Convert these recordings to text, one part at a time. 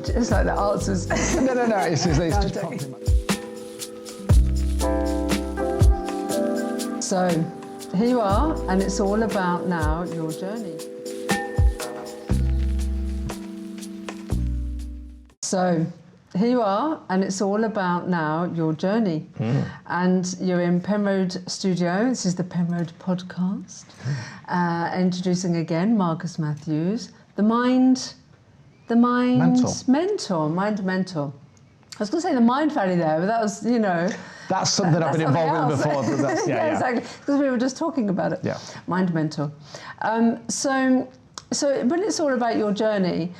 It's like the answers. No, it's just So, here you are, and it's all about now your journey. So, here you are, and it's all about now your journey. And you're in Penn Road Studio. This is the Penn Road podcast. Introducing again Marcus Matthews, the Mind Mentor. I was going to say the Mind Valley there, but that was, That's something I've been involved in before. But that's, yeah, exactly. Because we were just talking about it. Yeah. Mind Mentor. So when it's all about your journey,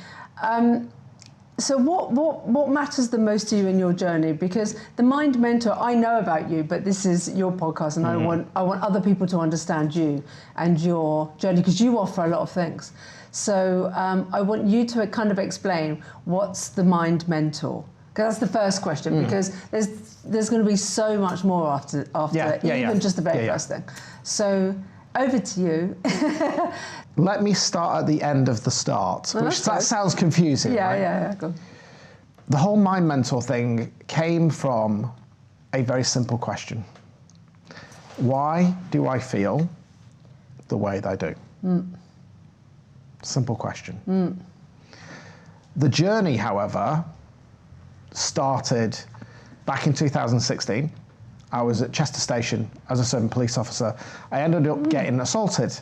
so what matters the most to you in your journey? Because the Mind Mentor, I know about you, but this is your podcast, and I want other people to understand you and your journey, because you offer a lot of things. So I want you to kind of explain what's the Mind Mentor. Because that's the first question, because there's going to be so much more after even just the very first thing. So over to you. Let me start at the end of the start, which that sounds confusing, right? Yeah, go on. The whole Mind Mentor thing came from a very simple question. Why do I feel the way that I do? Simple question. The journey, however, started back in 2016. I was at Chester Station as a serving police officer. I ended up getting assaulted.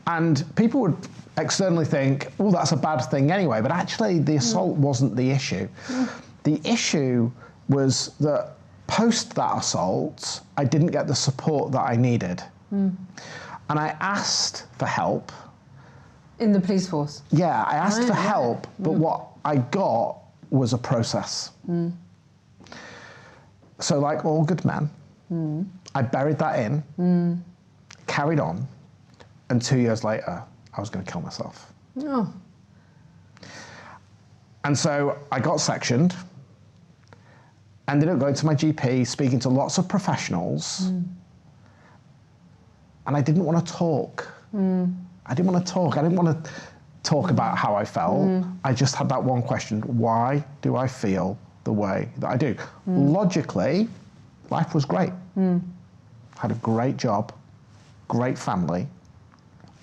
And people would externally think, oh, that's a bad thing anyway, but actually the assault wasn't the issue. The issue was that post that assault, I didn't get the support that I needed. And I asked for help. In the police force? Yeah, I asked for help, but what I got was a process. So like all good men, I buried that in, carried on, and 2 years later, I was going to kill myself. Oh. And so I got sectioned, ended up going to my GP, speaking to lots of professionals, and I didn't want to talk. I didn't want to talk. I didn't want to talk about how I felt. I just had that one question: why do I feel the way that I do? Logically, life was great. Had a great job, great family.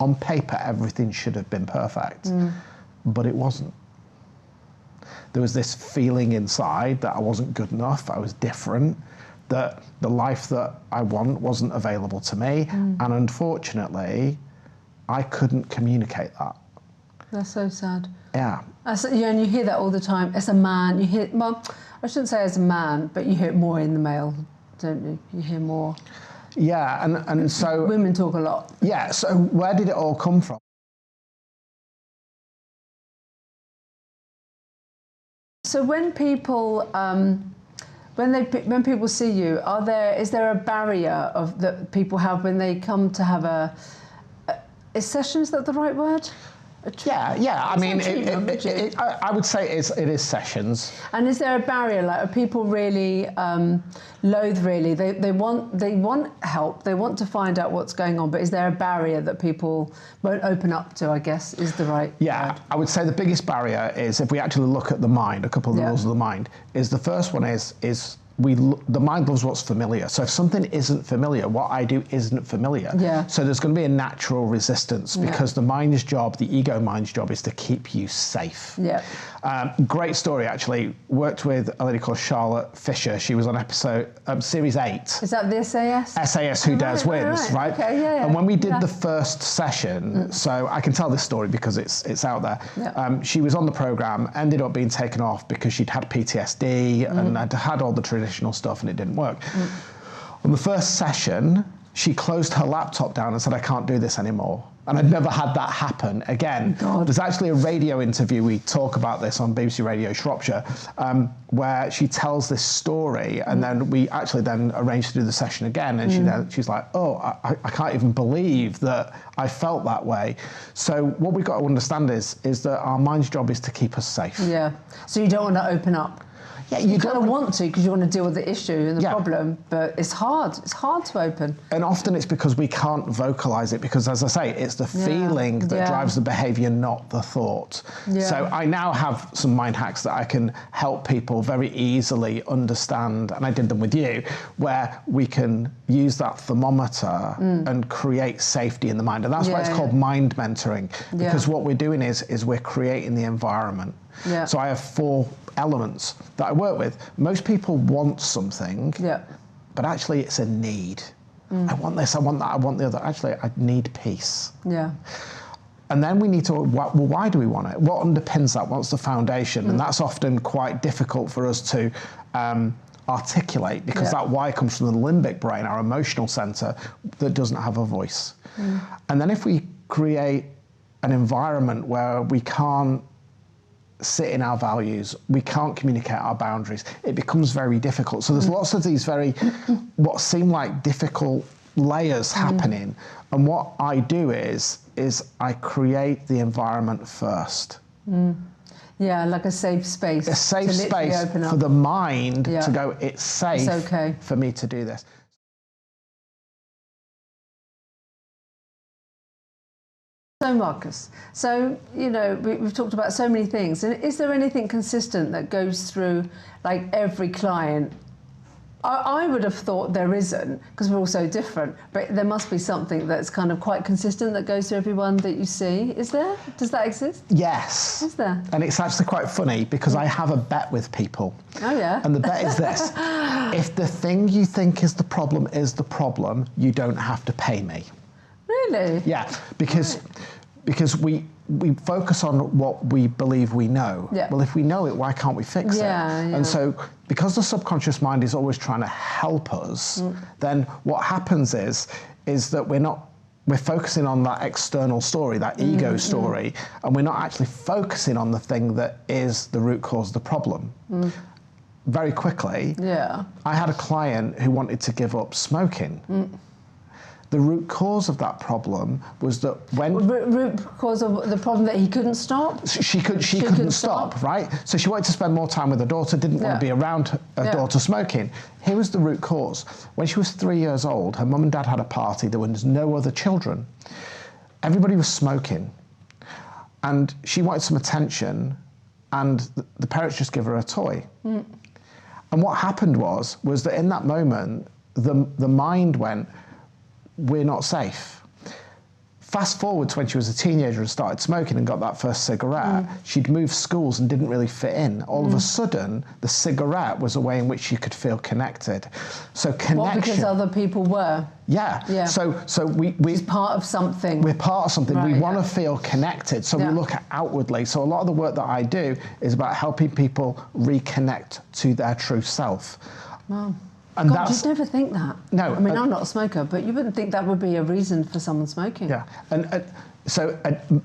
On paper, everything should have been perfect, but it wasn't. There was this feeling inside that I wasn't good enough, I was different, that the life that I want wasn't available to me, and unfortunately, I couldn't communicate that. That's so sad. Yeah. And you hear that all the time. As a man, you hear, well, I shouldn't say as a man, but you hear it more in the male, don't you? You hear more. Yeah, and so... Women talk a lot. Yeah, so where did it all come from? So when people, when people see you, is there a barrier that people have when they come to have is session, is that the right word? Yeah. I mean, I would say it is sessions. And is there a barrier? Like, are people really loath? Really, they want help. They want to find out what's going on. But is there a barrier that people won't open up to? I guess is the right word. I would say the biggest barrier is, if we actually look at the mind, a couple of the rules of the mind, is the first one is the mind loves what's familiar. So if something isn't familiar, what I do isn't familiar. Yeah. So there's going to be a natural resistance, because the mind's job, the ego mind's job, is to keep you safe. Yeah. Great story, actually. Worked with a lady called Charlotte Fisher. She was on series 8. Is that the SAS? SAS Who Dares Wins, right? Okay, yeah. And when we did the first session, so I can tell this story because it's out there. Yeah. She was on the program, ended up being taken off because she'd had PTSD and had all the traditional stuff, and it didn't work. On the first session, she closed her laptop down and said, I can't do this anymore. And I'd never had that happen again. God. There's actually a radio interview, we talk about this on BBC Radio Shropshire, where she tells this story, and then we actually then arranged to do the session again, and she's like, oh, I can't even believe that I felt that way. So what we've got to understand is that our mind's job is to keep us safe. Yeah. So you don't want to open up. Yeah, you kind of want to because you want to deal with the issue and the problem, but it's hard. It's hard to open. And often it's because we can't vocalize it because, as I say, it's the feeling that drives the behavior, not the thought. Yeah. So I now have some mind hacks that I can help people very easily understand, and I did them with you, where we can use that thermometer and create safety in the mind. And that's why it's called mind mentoring, because what we're doing is we're creating the environment. Yeah. So I have 4 elements that I work with. Most people want something, but actually it's a need. I want this, I want that, I want the other. Actually, I need peace. Yeah. And then we need to, well, why do we want it? What underpins that? What's the foundation? And that's often quite difficult for us to articulate, because that why comes from the limbic brain, our emotional center, that doesn't have a voice. And then if we create an environment where we can't sit in our values, we can't communicate our boundaries, it becomes very difficult. So there's lots of these very, what seem like difficult layers happening. And what I do is I create the environment first. Yeah, like a safe space. A safe space for the mind to go, it's safe for me to do this. So Marcus, so, you know, we've talked about so many things, and is there anything consistent that goes through, like, every client? I would have thought there isn't, because we're all so different, but there must be something that's kind of quite consistent that goes through everyone that you see. Is there? Does that exist? Yes. Is there? And it's actually quite funny, because I have a bet with people. Oh, yeah? And the bet is this. If the thing you think is the problem, you don't have to pay me. Really? Yeah, because we focus on what we believe we know. Yeah. Well, if we know it, why can't we fix it? And so, because the subconscious mind is always trying to help us, then what happens is that we're focusing on that external story, that ego story, and we're not actually focusing on the thing that is the root cause of the problem. Very quickly, I had a client who wanted to give up smoking. The root cause of that problem was that when... Root cause of the problem that he couldn't stop? She couldn't stop, right? So she wanted to spend more time with her daughter, didn't want to be around her daughter smoking. Here was the root cause. When she was 3 years old, her mum and dad had a party, there was no other children. Everybody was smoking. And she wanted some attention, and the parents just give her a toy. And what happened was that in that moment, the mind went, we're not safe. Fast forward to when she was a teenager and started smoking and got that first cigarette, she'd moved schools and didn't really fit in. All of a sudden, the cigarette was a way in which she could feel connected. So connection... Well, because other people were. Yeah. So we're part of something. We're part of something. Right, we want to feel connected. So we look at outwardly. So a lot of the work that I do is about helping people reconnect to their true self. Wow. And God, you'd never think that. No. I mean, I'm not a smoker, but you wouldn't think that would be a reason for someone smoking. Yeah. So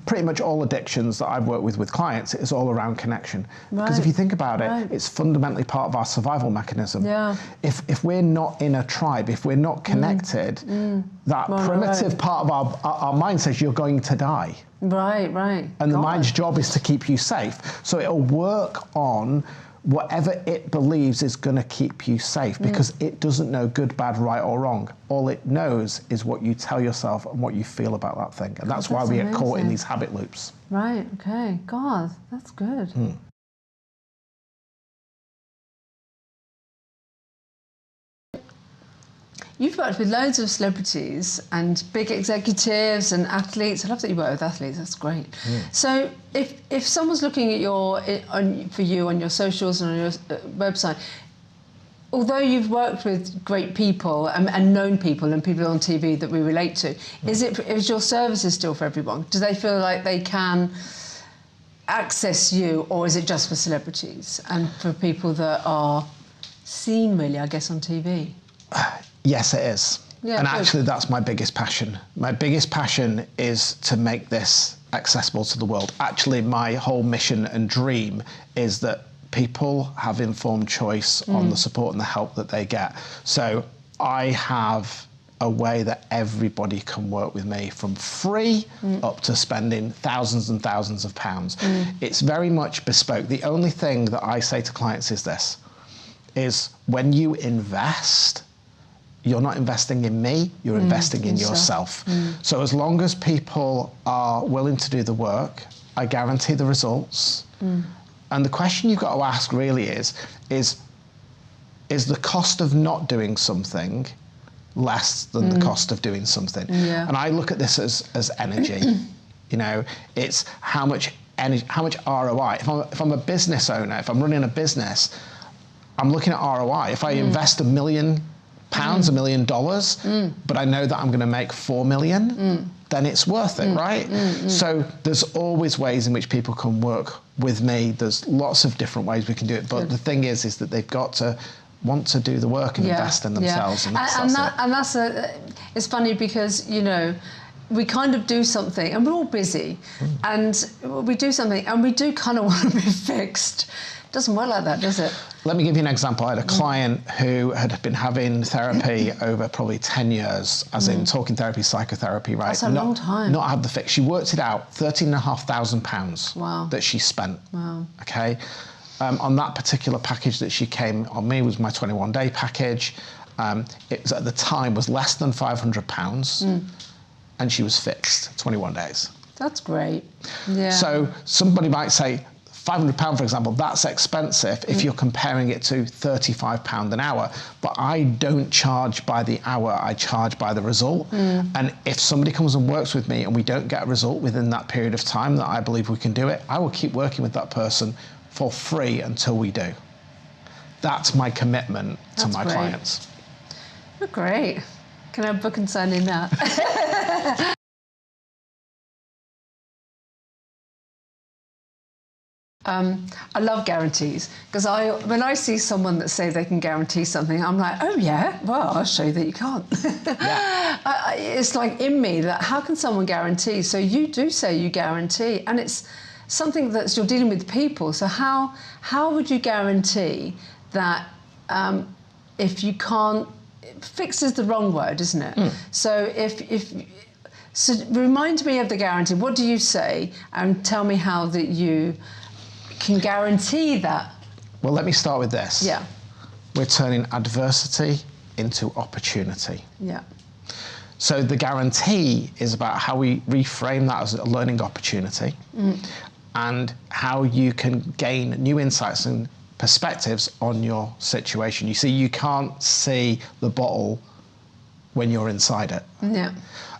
pretty much all addictions that I've worked with clients is all around connection. Because if you think about it, it's fundamentally part of our survival mechanism. Yeah. If we're not in a tribe, if we're not connected, that primitive part of our mind says you're going to die. Right. And the mind's job is to keep you safe. So it'll work on whatever it believes is going to keep you safe, because it doesn't know good, bad, right or wrong. All it knows is what you tell yourself and what you feel about that thing. And that's why we get caught in these habit loops. Right, okay. God, that's good. You've worked with loads of celebrities and big executives and athletes. I love that you work with athletes. That's great. So if someone's looking at for you on your socials and on your website, although you've worked with great people and known people and people on TV that we relate to, is your services still for everyone? Do they feel like they can access you, or is it just for celebrities and for people that are seen, really, I guess, on TV? Yes, it is. Yeah, and actually, that's my biggest passion. My biggest passion is to make this accessible to the world. Actually, my whole mission and dream is that people have informed choice on the support and the help that they get. So I have a way that everybody can work with me, from free up to spending thousands and thousands of pounds. It's very much bespoke. The only thing that I say to clients is this: is when you invest, you're not investing in me, you're investing in yourself. So as long as people are willing to do the work, I guarantee the results. And the question you've got to ask really is the cost of not doing something less than the cost of doing something? Yeah. And I look at this as energy. You know, it's how much energy, how much ROI. If I'm a business owner, if I'm running a business, I'm looking at ROI. If I invest £1 million, $1 million, but I know that I'm going to make 4 million, then it's worth it, right? So there's always ways in which people can work with me. There's lots of different ways we can do it, but the thing is that they've got to want to do the work and invest in themselves, and that's it's funny because, you know, we kind of do something and we're all busy and we do something and we do kind of want to be fixed. Doesn't work like that, does it? Let me give you an example. I had a client who had been having therapy over probably 10 years, as in talking therapy, psychotherapy, right? That's a long time. Not had the fix. She worked it out, £13,500 that she spent. Wow. Okay. On that particular package that she came on me was my 21-day package. It was at the time was less than £500, and she was fixed 21 days. That's great. Yeah. So somebody might say, £500, for example, that's expensive if you're comparing it to £35 an hour. But I don't charge by the hour, I charge by the result. And if somebody comes and works with me and we don't get a result within that period of time that I believe we can do it, I will keep working with that person for free until we do. That's my commitment to my clients. Oh, great. Can I book and sign in that? I love guarantees because when I see someone that say they can guarantee something, I'm like, oh yeah, well, I'll show you that you can't. It's like in me that how can someone guarantee? So you do say you guarantee, and it's something that you're dealing with people. So how would you guarantee that if you can't? Fix is the wrong word, isn't it? So so remind me of the guarantee. What do you say, and tell me how that you can guarantee that? Well, let me start with this. Yeah. We're turning adversity into opportunity. Yeah. So the guarantee is about how we reframe that as a learning opportunity and how you can gain new insights and perspectives on your situation. You see, you can't see the bottle when you're inside it. Yeah.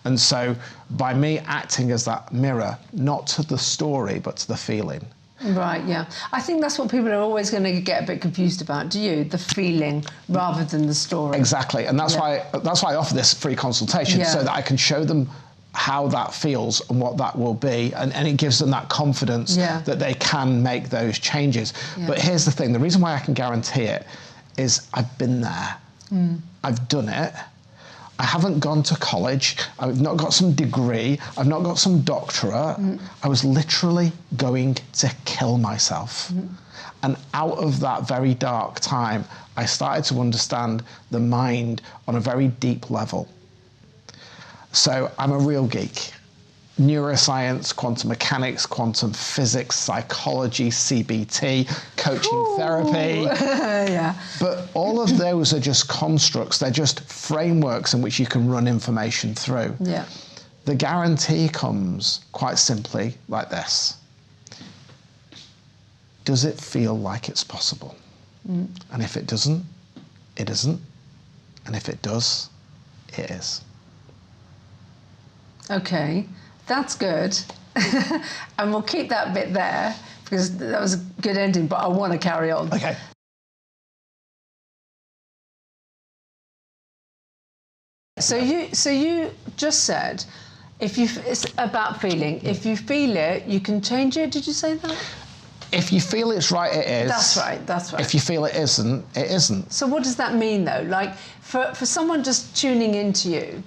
And so by me acting as that mirror, not to the story, but to the feeling. Right, yeah. I think that's what people are always going to get a bit confused about, do you? The feeling rather than the story. Exactly, and that's why I offer this free consultation, so that I can show them how that feels and what that will be, and it gives them that confidence that they can make those changes. But here's the thing, the reason why I can guarantee it is I've been there. I've done it. I haven't gone to college, I've not got some degree, I've not got some doctorate. I was literally going to kill myself. And out of that very dark time, I started to understand the mind on a very deep level. So I'm a real geek. Neuroscience, quantum mechanics, quantum physics, psychology, CBT, coaching therapy. But all of those are just constructs. They're just frameworks in which you can run information through. The guarantee comes quite simply like this. Does it feel like it's possible? And if it doesn't, it isn't. And if it does, it is. Okay. That's good. And we'll keep that bit there because that was a good ending, but I want to carry on. Okay. So you just said, it's about feeling. If you feel it, you can change it. Did you say that? If you feel it's right, it is. That's right, that's right. If you feel it isn't, it isn't. So what does that mean though? Like for someone just tuning into you,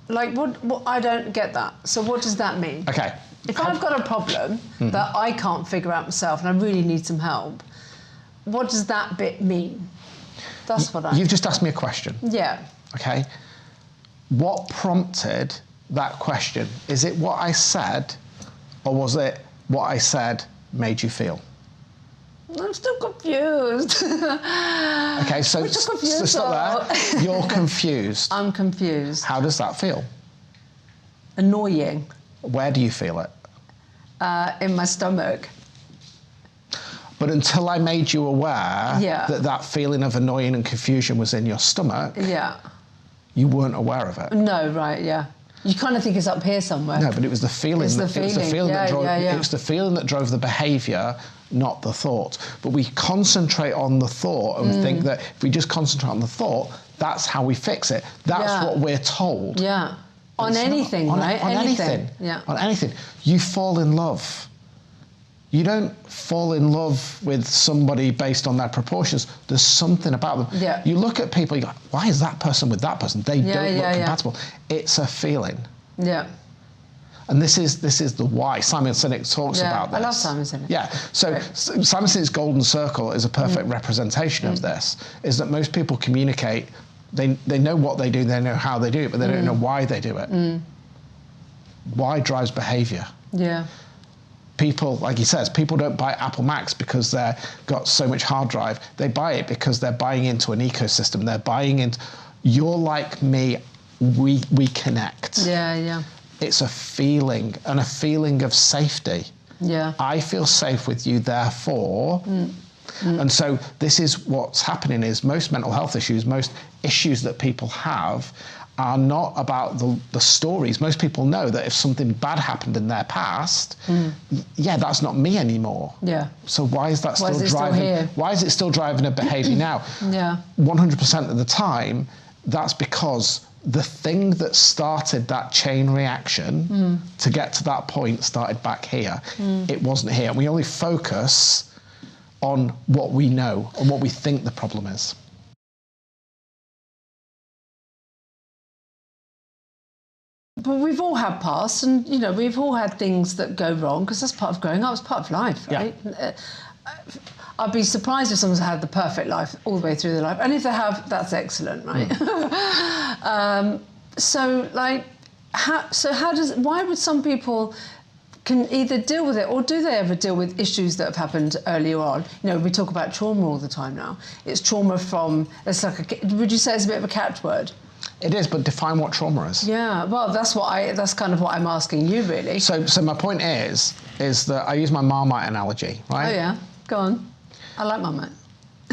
like what I don't get that. So what does that mean? Okay. If I've got a problem that I can't figure out myself and I really need some help, what does that bit mean? That's what You've just asked me a question. Yeah. Okay. What prompted that question? Is it what I said, or was it what I said made you feel? I'm still confused. Okay, so stop there. You're confused. I'm confused. How does that feel? Annoying. Where do you feel it? In my stomach. But until I made you aware Yeah. that feeling of annoying and confusion was in your stomach, Yeah. you weren't aware of it. No, right, yeah. You kind of think it's up here somewhere. No, but it was the feeling. It's the feeling. It was the feeling that drove the behaviour, not the thought. But we concentrate on the thought and think that if we just concentrate on the thought, that's how we fix it. That's what we're told. Yeah. But On anything, right? On anything. Yeah. On anything. You fall in love. You don't fall in love with somebody based on their proportions. There's something about them. Yeah. You look at people, you go, why is that person with that person? They don't look compatible. Yeah. It's a feeling. Yeah. And this is the why. Simon Sinek talks about this. I love Simon Sinek. Yeah. So Simon Sinek's golden circle is a perfect representation of this, is that most people communicate, they know what they do, they know how they do it, but they don't know why they do it. Why drives behaviour. Yeah. People, like he says, people don't buy Apple Macs because they've got so much hard drive. They buy it because they're buying into an ecosystem. They're buying into, you're like me, we connect. Yeah, yeah. It's a feeling, and a feeling of safety. Yeah. I feel safe with you, therefore. And so this is what's happening is most mental health issues, most issues that people have are not about the stories. Most people know that if something bad happened in their past, yeah, that's not me anymore. Yeah. So why is that still driving? Here? Why is it still driving a behaviour now? Yeah. 100% of the time, that's because the thing that started that chain reaction to get to that point started back here. It wasn't here. We only focus on what we know and what we think the problem is. But we've all had pasts, and you know we've all had things that go wrong because that's part of growing up. It's part of life, right? Yeah. I'd be surprised if someone's had the perfect life all the way through their life, and if they have, that's excellent, right? Why would some people can either deal with it, or do they ever deal with issues that have happened earlier on? You know, we talk about trauma all the time now. It's trauma from, would you say it's a bit of a catchword? It is, but define what trauma is. Yeah, well, that's kind of what I'm asking you, really. So my point is that I use my Marmite analogy, right? Oh yeah, go on. I like Marmite.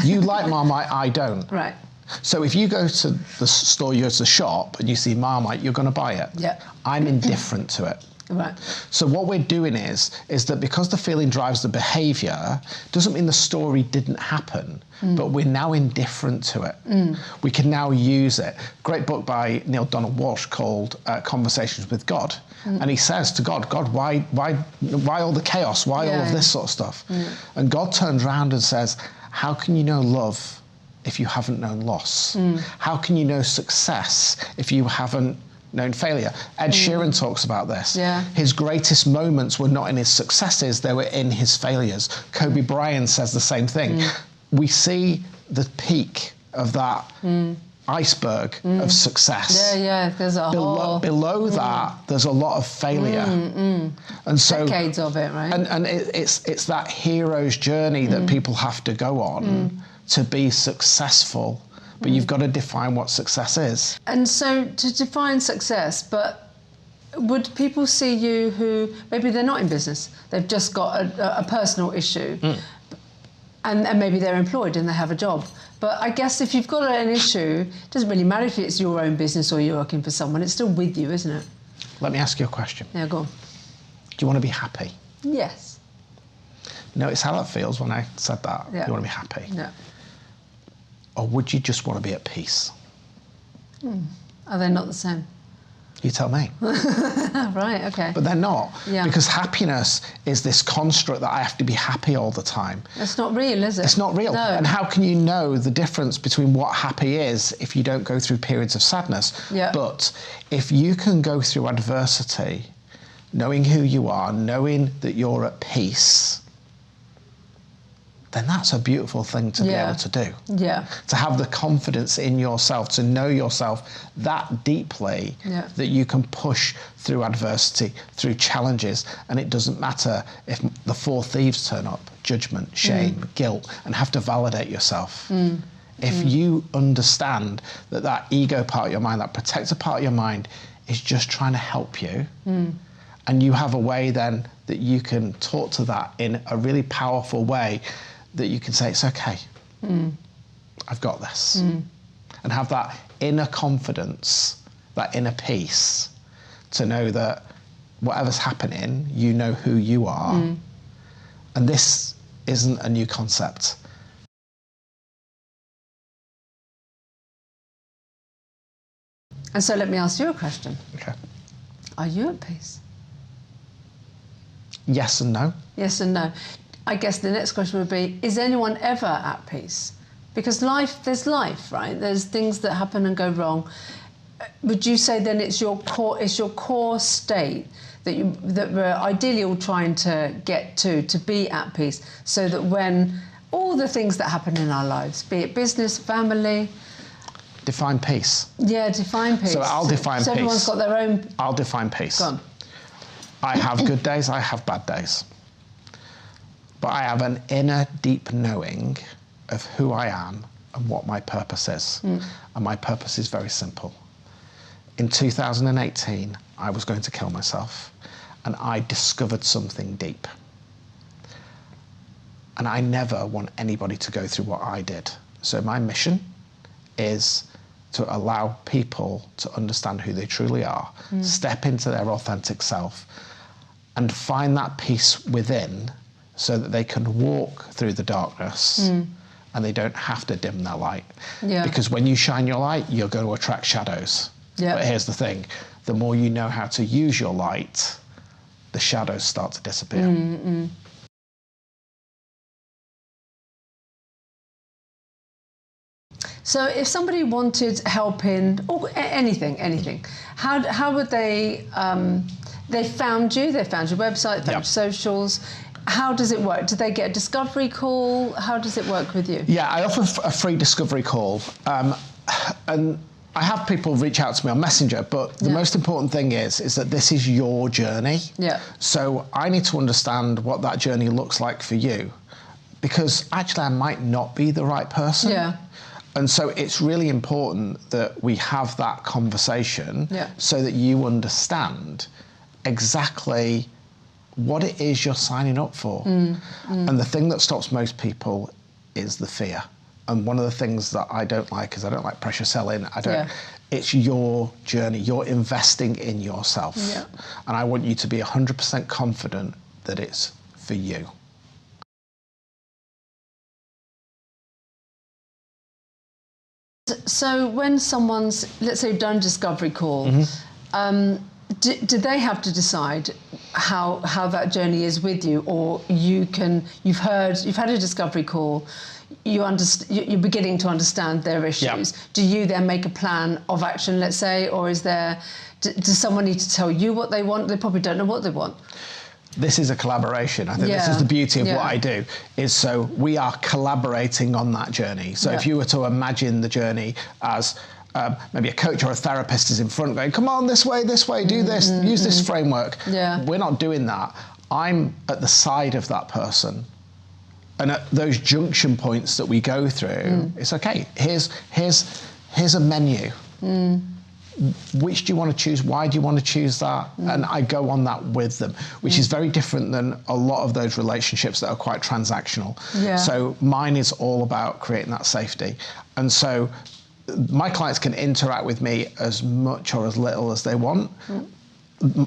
You like Marmite, I don't. Right. So if you go to the store, you go to the shop, and you see Marmite, you're going to buy it. Yeah. I'm indifferent to it. Right. So what we're doing is that because the feeling drives the behaviour, doesn't mean the story didn't happen, but we're now indifferent to it. We can now use it. Great book by Neil Donald Walsh called Conversations with God. And he says to God, why all the chaos? Why all of this sort of stuff? And God turns around and says, how can you know love if you haven't known loss? How can you know success if you haven't known failure? Ed Sheeran talks about this. Yeah. His greatest moments were not in his successes, they were in his failures. Kobe Bryant says the same thing. We see the peak of that iceberg of success. Yeah, there's a whole... Below that, there's a lot of failure. And so... decades of it, right? And it's that hero's journey that people have to go on to be successful. But you've got to define what success is. And so to define success, but would people see you who, maybe they're not in business, they've just got a personal issue, and maybe they're employed and they have a job. But I guess if you've got an issue, it doesn't really matter if it's your own business or you're working for someone, it's still with you, isn't it? Let me ask you a question. Yeah, go on. Do you want to be happy? Yes. Notice how that feels when I said that. Yeah. You want to be happy? Yeah. Or would you just want to be at peace? Are they not the same? You tell me. Right, okay. But they're not. Yeah. Because happiness is this construct that I have to be happy all the time. It's not real, is it? It's not real. No. And how can you know the difference between what happy is if you don't go through periods of sadness? Yeah. But if you can go through adversity, knowing who you are, knowing that you're at peace, then that's a beautiful thing to be able to do. Yeah. To have the confidence in yourself, to know yourself that deeply that you can push through adversity, through challenges, and it doesn't matter if the four thieves turn up, judgment, shame, guilt, and have to validate yourself. If you understand that that ego part of your mind, that protector part of your mind is just trying to help you, and you have a way then that you can talk to that in a really powerful way, that you can say, it's okay, I've got this. And have that inner confidence, that inner peace, to know that whatever's happening, you know who you are. And this isn't a new concept. And so let me ask you a question. Okay. Are you at peace? Yes and no. Yes and no. I guess the next question would be, is anyone ever at peace? Because there's life, right? There's things that happen and go wrong. Would you say then it's your core state that we're ideally all trying to get to be at peace, so that when all the things that happen in our lives, be it business, family... Define peace. Yeah, define peace. So I'll define peace. So everyone's got their own... I'll define peace. Go on. I have good days, I have bad days. But I have an inner deep knowing of who I am and what my purpose is. And my purpose is very simple. In 2018, I was going to kill myself, and I discovered something deep. And I never want anybody to go through what I did. So my mission is to allow people to understand who they truly are, step into their authentic self, and find that peace within, so that they can walk through the darkness and they don't have to dim their light. Because when you shine your light, you're going to attract shadows. But here's the thing, the more you know how to use your light, the shadows start to disappear. So if somebody wanted help in or anything, how would they? They found your website, found your socials. How does it work? Do they get a discovery call? How does it work with you? Yeah, I offer a free discovery call, and I have people reach out to me on Messenger. But the most important thing is that this is your journey. So I need to understand what that journey looks like for you, because actually I might not be the right person. And so it's really important that we have that conversation so that you understand exactly what it is you're signing up for. And the thing that stops most people is the fear. And one of the things that I don't like is I don't like pressure selling. It's your journey. You're investing in yourself. And I want you to be 100% confident that it's for you. So when someone's, let's say, done discovery call, do they have to decide how that journey is with you, or you've had a discovery call, you're beginning to understand their issues. Do you then make a plan of action, let's say, or does someone need to tell you what they want? They probably don't know what they want. This is a collaboration. I think this is the beauty of what I do, is so we are collaborating on that journey. So if you were to imagine the journey as maybe a coach or a therapist is in front going, come on, this way, do this, use this framework. We're not doing that. I'm at the side of that person. And at those junction points that we go through, it's okay, here's a menu. Which do you want to choose? Why do you want to choose that? And I go on that with them, which is very different than a lot of those relationships that are quite transactional. So mine is all about creating that safety. And so my clients can interact with me as much or as little as they want.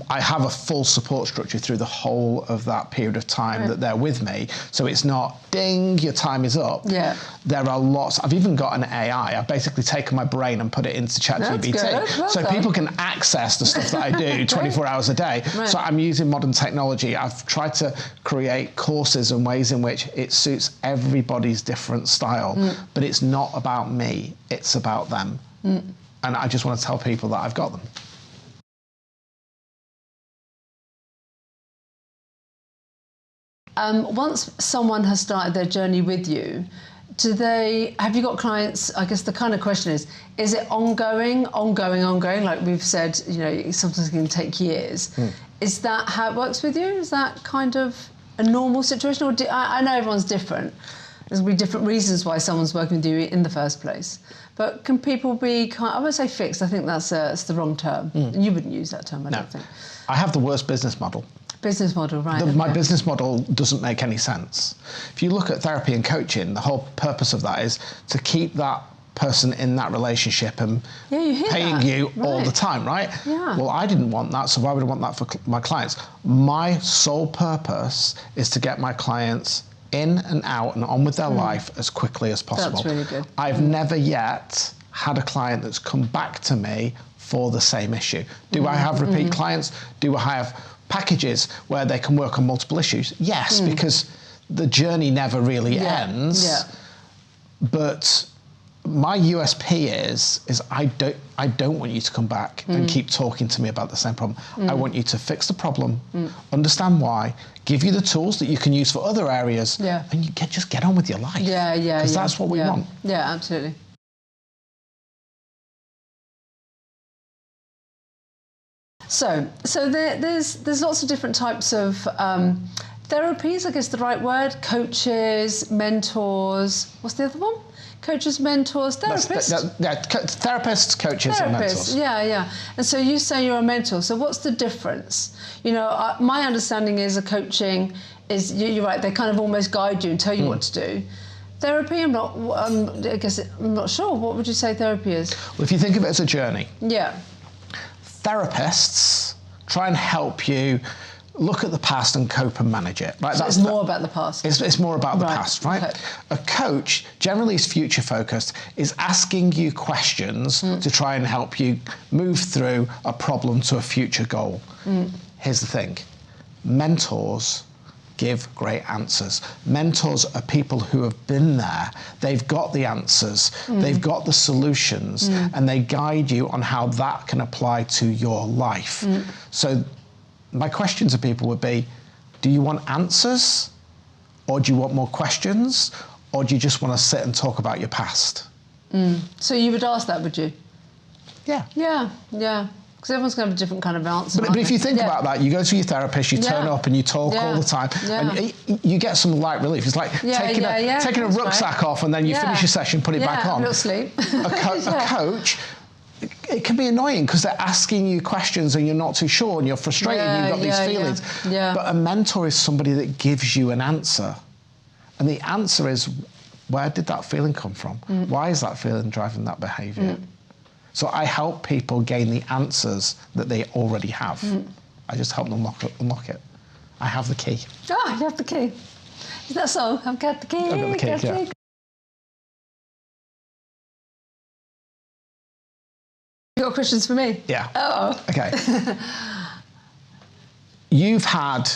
I have a full support structure through the whole of that period of time that they're with me. So it's not, ding, your time is up. There are lots. I've even got an AI. I've basically taken my brain and put it into ChatGPT. So people can access the stuff that I do 24 hours a day. So I'm using modern technology. I've tried to create courses and ways in which it suits everybody's different style. But it's not about me. It's about them. And I just want to tell people that I've got them. once someone has started their journey with you, have you got clients? I guess the kind of question is it ongoing, like we've said, you know, sometimes it can take years. Is that how it works with you? Is that kind of a normal situation? Or I know everyone's different. There's going to be different reasons why someone's working with you in the first place. But can people be I won't say fixed, I think that's the wrong term. You wouldn't use that term, I don't think. I have the worst business model. Business model, right. My business model doesn't make any sense. If you look at therapy and coaching, the whole purpose of that is to keep that person in that relationship and paying you all the time, right? Yeah. Well, I didn't want that, so why would I want that for my clients? My sole purpose is to get my clients in and out and on with their life as quickly as possible. That's really good. I've never yet had a client that's come back to me for the same issue. Do I have repeat clients? Do I have packages where they can work on multiple issues? Yes, because the journey never really ends. Yeah. But my USP is I don't want you to come back and keep talking to me about the same problem. I want you to fix the problem, understand why, give you the tools that you can use for other areas, and you just get on with your life. Because that's what we want. Yeah, absolutely. So there's lots of different types of therapies, I guess the right word. Coaches, mentors. What's the other one? Coaches, mentors, therapists. Therapists, coaches, and mentors. Yeah. And so you say you're a mentor. So what's the difference? You know, my understanding is a coaching is, you're right, they kind of almost guide you and tell you what to do. Therapy, I'm not sure. What would you say therapy is? Well, if you think of it as a journey. Yeah. Therapists try and help you look at the past and cope and manage it. Right? So it's more about the past. It's more about the past, right? Okay. A coach generally is future focused, is asking you questions to try and help you move through a problem to a future goal. Here's the thing. Mentors give great answers. Mentors are people who have been there. They've got the answers. They've got the solutions, and they guide you on how that can apply to your life. So my question to people would be, do you want answers, or do you want more questions, or do you just want to sit and talk about your past? So you would ask that, would you? Yeah. Yeah. Because everyone's going to have a different kind of answer. But if you think about that, you go to your therapist, you turn up and you talk all the time, and you get some light relief. It's like taking a rucksack off, and then you finish your session, put it back on. You'll sleep. A coach, it can be annoying because they're asking you questions and you're not too sure and you're frustrated and you've got these feelings. But a mentor is somebody that gives you an answer. And the answer is, where did that feeling come from? Why is that feeling driving that behaviour? So I help people gain the answers that they already have. I just help them unlock it. I have the key. Ah, you have the key. Is that so? I've got the key. I've got the key, yeah. You got questions for me? Yeah. Oh. Okay. You've had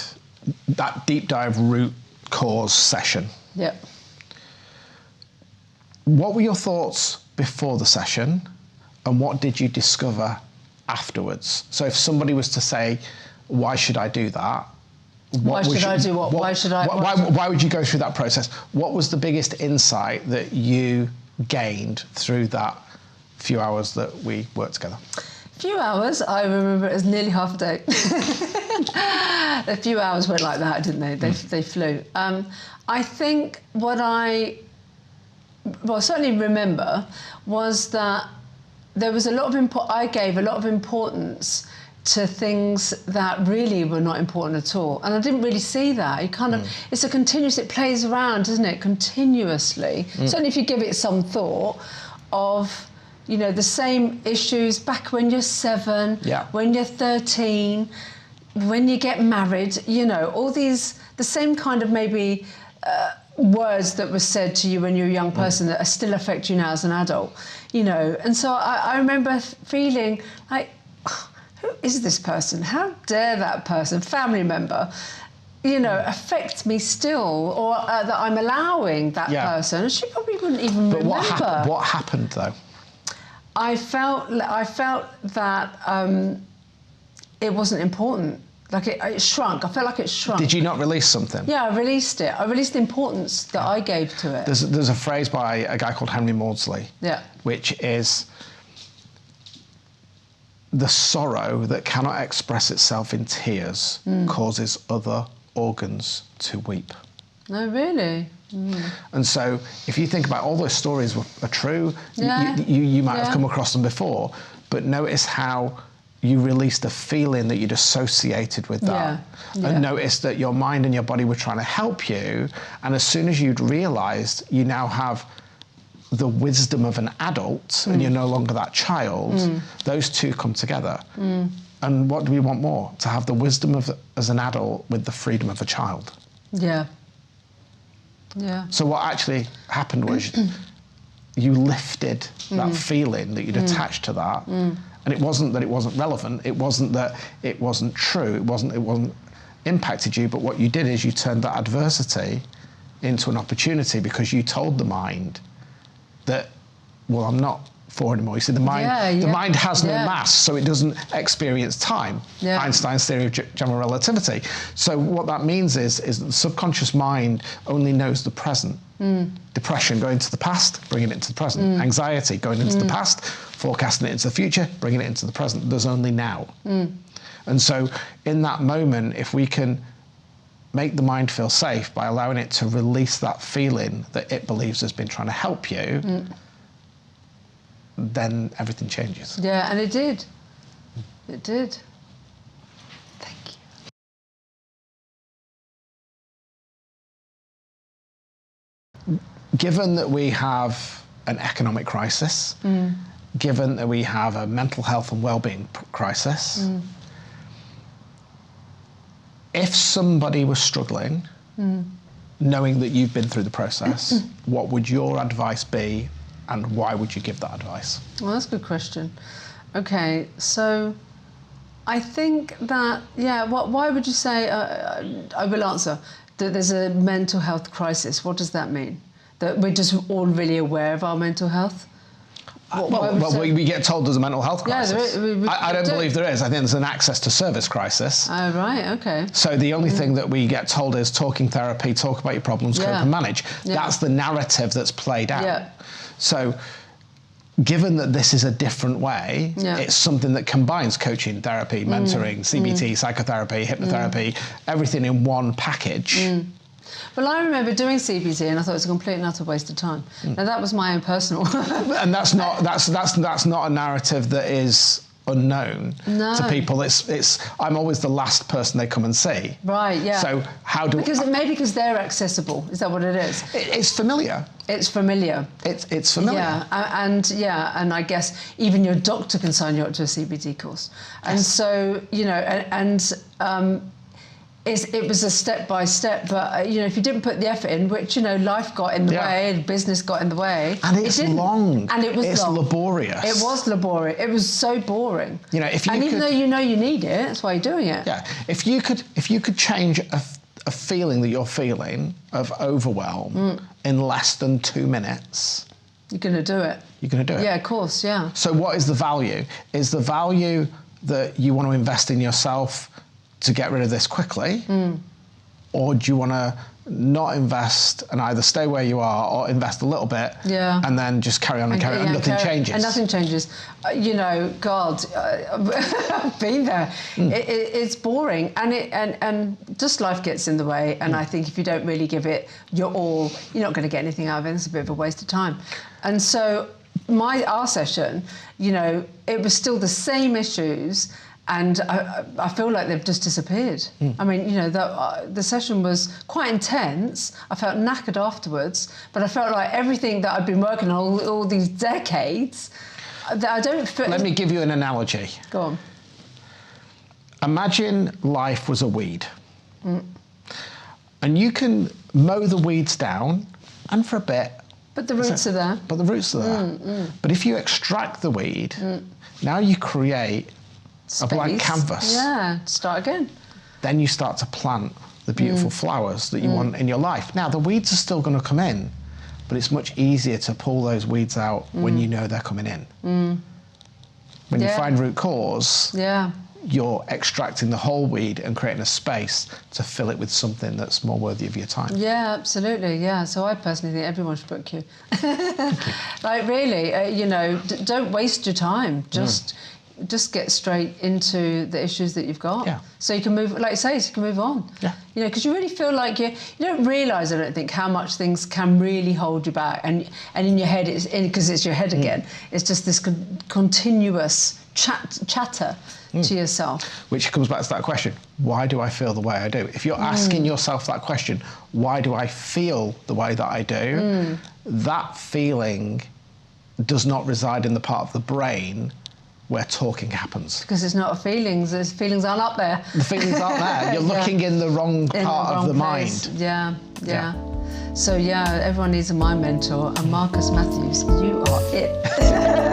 that deep dive root cause session. Yep. What were your thoughts before the session, and what did you discover afterwards? So if somebody was to say, why should I do that? Why should I do what? Why would you go through that process? What was the biggest insight that you gained through that few hours that we worked together? A few hours, I remember it as nearly half a day. A few hours went like that, didn't they? They flew. I think what I certainly remember was that there was a lot of I gave a lot of importance to things that really were not important at all. And I didn't really see that. You kind of, it's a continuous, it plays around, doesn't it, continuously. Certainly if you give it some thought of, you know, the same issues back when you're 7, when you're 13, when you get married, you know, all these, the same kind of maybe words that were said to you when you're a young person that still affect you now as an adult, you know. And so I remember feeling like, who is this person? How dare that person, family member, you know, affect me still, or that I'm allowing that person. And she probably wouldn't even remember. What happened though? I felt that it wasn't important. Like it shrunk. I felt like it shrunk. Did you not release something? Yeah, I released it. I released the importance that I gave to it. There's a phrase by a guy called Henry Maudsley, which is, the sorrow that cannot express itself in tears causes other organs to weep. Oh, really? And so if you think about all those stories are true, Yeah. you might have come across them before, but notice how you released a feeling that you'd associated with that. And notice that your mind and your body were trying to help you, and as soon as you'd realised you now have the wisdom of an adult and you're no longer that child, those two come together. And what do we want more? To have the wisdom of as an adult with the freedom of a child. Yeah. Yeah. So what actually happened was you lifted that feeling that you'd attached to that, and it wasn't that it wasn't relevant, it wasn't that it wasn't true, it wasn't impacted you, but what you did is you turned that adversity into an opportunity, because you told the mind that, well, I'm not 4 anymore. You see, the mind has no mass, so it doesn't experience time. Einstein's theory of general relativity. So what that means is that the subconscious mind only knows the present. Depression, going to the past, bringing it into the present. Anxiety, going into the past, forecasting it into the future, bringing it into the present. There's only now. And so in that moment, if we can make the mind feel safe by allowing it to release that feeling that it believes has been trying to help you, then everything changes. Yeah, and it did. It did. Thank you. Given that we have an economic crisis, given that we have a mental health and well-being crisis, if somebody was struggling, knowing that you've been through the process, what would your advice be, and why would you give that advice? Well, that's a good question. Okay, so I think that, why would you say, I will answer, that there's a mental health crisis? What does that mean? That we're just all really aware of our mental health? We get told there's a mental health crisis. Yeah, I don't believe there is. I think there's an access to service crisis. Oh, right, okay. So the only thing that we get told is talking therapy, talk about your problems, cope and manage. That's the narrative that's played out. So given that this is a different way, it's something that combines coaching, therapy, mentoring, CBT, psychotherapy, hypnotherapy, everything in one package. Well, I remember doing CBT and I thought it was a complete and utter waste of time. Now that was my own personal. And that's not a narrative that is unknown to people. I'm always the last person they come and see. Right, yeah. So because they're accessible. Is that what it is? It's familiar. It's familiar. It's familiar. Yeah, and I guess even your doctor can sign you up to a CBT course. And so, it was a step by step, but if you didn't put the effort in, which life got in the way, and business got in the way, and it's long, and it's long. Laborious. It was laborious. It was so boring. Even though you need it, that's why you're doing it. Yeah, if you could change a feeling that you're feeling of overwhelm in less than 2 minutes, you're going to do it. You're going to do it. Yeah, of course. Yeah. So what is the value? Is the value that you want to invest in yourself to get rid of this quickly, or do you want to not invest and either stay where you are or invest a little bit and then just carry on and nothing changes? And nothing changes. God, I've been there. It's boring, and just life gets in the way. And I think if you don't really give it your all, you're not going to get anything out of it. It's a bit of a waste of time. And so our session, it was still the same issues. And I feel like they've just disappeared. I mean, the session was quite intense. I felt knackered afterwards, but I felt like everything that I'd been working on all these decades, that I don't feel... Let me give you an analogy. Go on. Imagine life was a weed. And you can mow the weeds down, and for a bit... But the roots are there. But the roots are there. But if you extract the weed, now you create... Space. A blank canvas. Yeah, start again. Then you start to plant the beautiful flowers that you want in your life. Now, the weeds are still going to come in, but it's much easier to pull those weeds out when you know they're coming in. When you find root cause, you're extracting the whole weed and creating a space to fill it with something that's more worthy of your time. Yeah, absolutely. Yeah. So I personally think everyone should book you. Like really, you know, don't waste your time. Just get straight into the issues that you've got. Yeah. So you can move, like you say, so you can move on. Yeah. You know, because you really feel like you don't realise, I don't think, how much things can really hold you back. And in your head, because it's your head again, it's just this continuous chatter to yourself. Which comes back to that question, why do I feel the way I do? If you're asking yourself that question, why do I feel the way that I do? That feeling does not reside in the part of the brain where talking happens. Because it's not feelings, the feelings aren't up there. The feelings aren't there. You're looking in the wrong part of the mind. Yeah. So yeah, everyone needs a mind mentor, and Marcus Matthews, you are it.